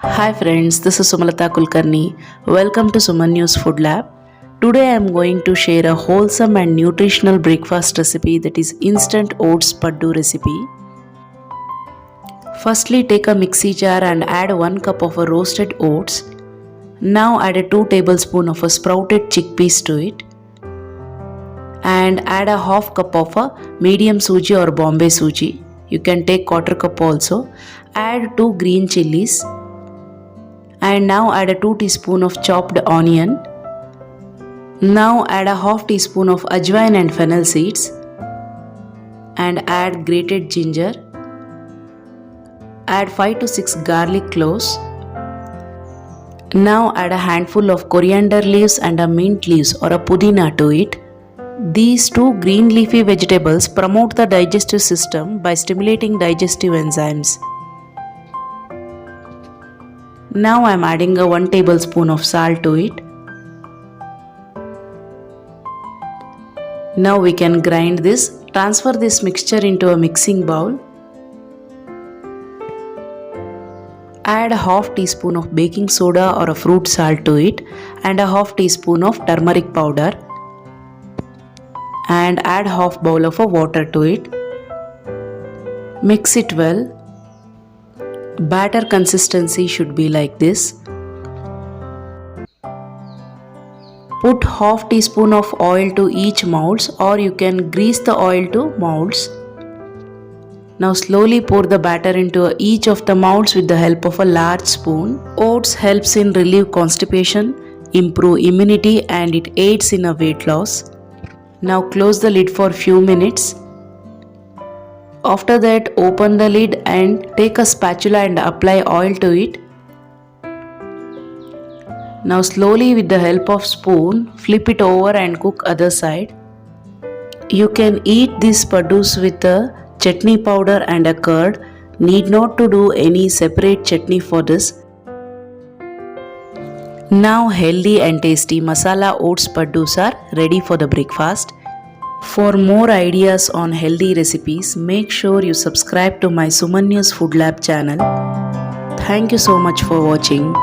Hi friends, this is Sumalata Kulkarni. Welcome to Sumanyu'z Food Lab. Today I am going to share a wholesome and nutritional breakfast recipe, that is instant oats paddu recipe. Firstly, take a mixie jar and add 1 cup of roasted oats. Now add a 2 tablespoons of sprouted chickpeas to it. And add a half cup of medium suji or Bombay suji. You can take 1/4 cup also. Add 2 green chilies. And now add a 2 teaspoons of chopped onion. Now add a half teaspoon of ajwain and fennel seeds. And add grated ginger. Add 5 to 6 garlic cloves. Now add a handful of coriander leaves and a mint leaves or a pudina to it. These 2 green leafy vegetables promote the digestive system by stimulating digestive enzymes. Now I am adding a 1 tablespoon of salt to it. Now we can grind this. Transfer this mixture into a mixing bowl. Add a half teaspoon of baking soda or a fruit salt to it and a half teaspoon of turmeric powder. And add half bowl of water to it. Mix it well. Batter consistency should be like this. Put half teaspoon of oil to each molds, or you can grease the oil to molds. Now slowly pour the batter into each of the molds with the help of a large spoon. Oats helps in relieve constipation, improve immunity, and it aids in a weight loss. Now close the lid for few minutes. After that, open the lid and take a spatula and apply oil to it. Now slowly with the help of spoon, flip it over and cook other side. You can eat these paddus with a chutney powder and a curd. Need not to do any separate chutney for this. Now healthy and tasty masala oats paddus are ready for the breakfast. For more ideas on healthy recipes, make sure you subscribe to my Sumanyu'z Food Lab channel. Thank you so much for watching.